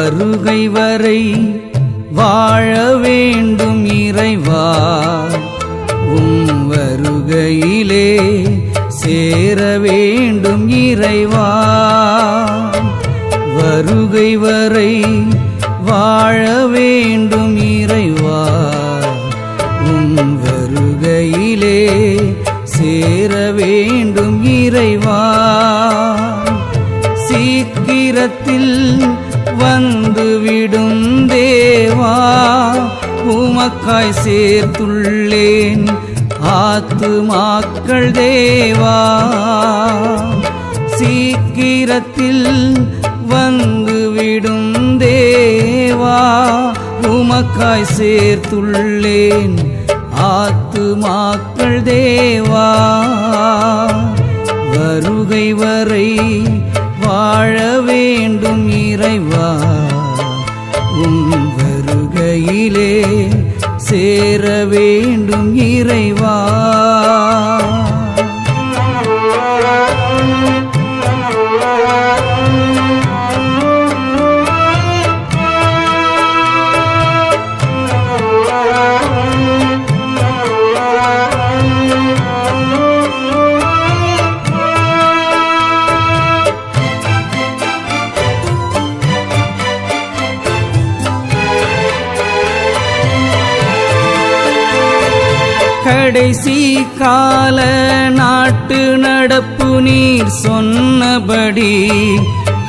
வருகை வரை வாழ வேண்டும் இறைவா, உம் வருகையிலே சேர வேண்டும் இறைவா. வருகை வரை வாழ வேண்டும் இறைவா, உம் வருகையிலே சேர வேண்டும் இறைவா. சீக்கிரத்தில் வந்துவிடும் தேவா, உமக்காய் சேர்த்துள்ளேன் ஆத்துமாக்கள் தேவா. சீக்கிரத்தில் வந்துவிடும் தேவா, உமக்காய் சேர்த்துள்ளேன் ஆத்துமாக்கள் தேவா. வருகை வரை வாழ வேண்டும் இறைவா, உம் வருகையிலே சேர வேண்டும் இறைவா. கடைசி கால நாட்டு நடப்பு நீர் சொன்னபடி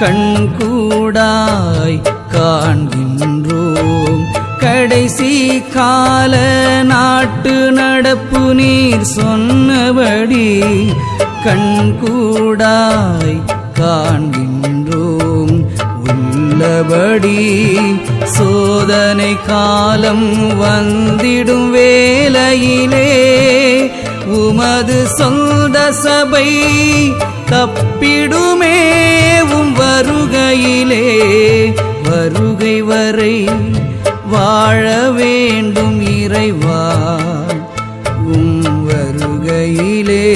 கண்கூடாய் காண்கின்றோம். கடைசி கால நாட்டு நடப்பு நீர் சொன்னபடி கண்கூடாய் காண்கின்றோம். உள்ளபடி சோதனை காலம் வந்திடும் வேளையிலே உமது சொந்த சபை தப்பிடுமே உம் வருகையிலே. வருகை வரை வாழ வேண்டும் இறைவா, உம் வருகையிலே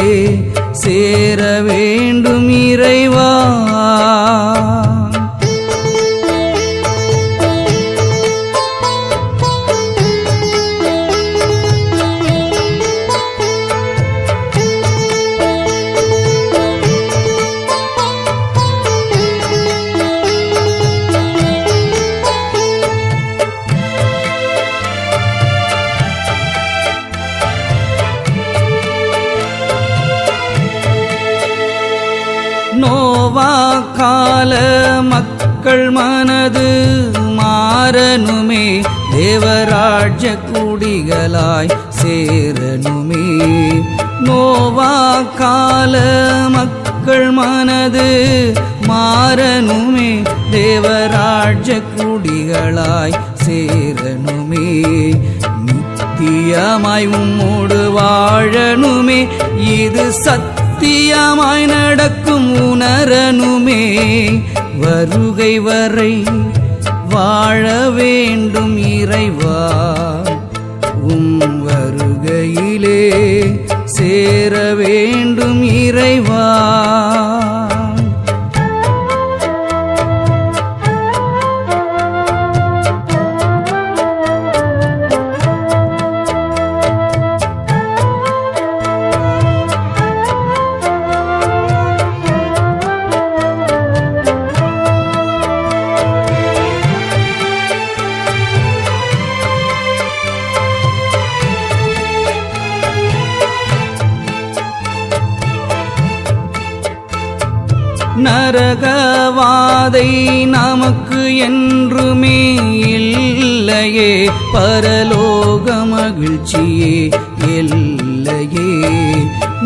சேர வேண்டும் இறைவா. நோவா கால மக்கள் மனது மாறனுமே, தேவராஜ்ய குடிகளாய் சேரனுமே. நோவா கால மக்கள் மனது மாறனுமே, தேவராஜ்ய குடிகளாய் சேரனுமே. நித்தியமாய் உம்மோடு வாழனுமே, இது சத்தியமாய் நடக்கும் உணரனுமே. வருகை வரை வாழ வேண்டும் இறைவா, உம் வருகையிலே சேர வேண்டும் இறைவா. நரகவாதை நமக்கு என்றுமே இல்லையே, பரலோக மகிழ்ச்சியே இல்லையே.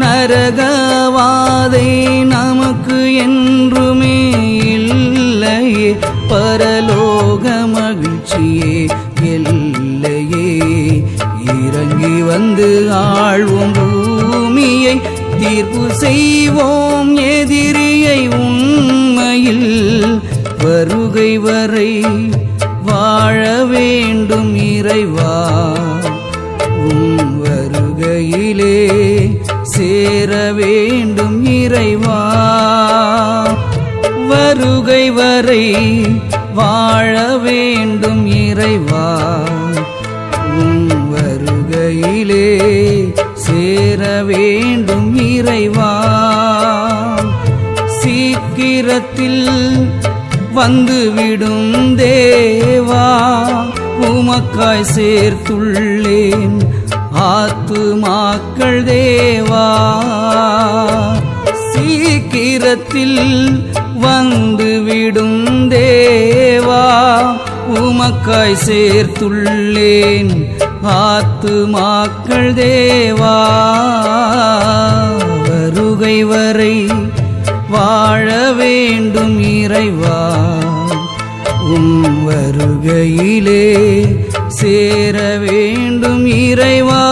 நரகவாதை நமக்கு என்றுமே இல்லையே, பரலோக மகிழ்ச்சியே இல்லையே. இறங்கி வந்து ஆழ்வோம் பூமியை, தீர்ப்பு செய்வோம் எதிரியை உண்மையில். வருகை வரை வாழ வேண்டும் இறைவா, உம் வருகையிலே சேர வேண்டும் இறைவா. வருகை வரை வாழ வேண்டும் இறைவா உன் வருகையிலே சேர வேண்டும் இறைவா சீக்கிரத்தில் வந்துவிடும் தேவா உமக்காய் சேர்த்துள்ளேன் ஆத்துமாக்கள் தேவா சீக்கிரத்தில் வந்துவிடும் தேவா உமக்காய் சேர்த்துள்ளேன் ஆத்துமாக்கள் தேவா வருகை வரை வாழ வேண்டும் இறைவா உம் வருகையிலே சேர வேண்டும் இறைவா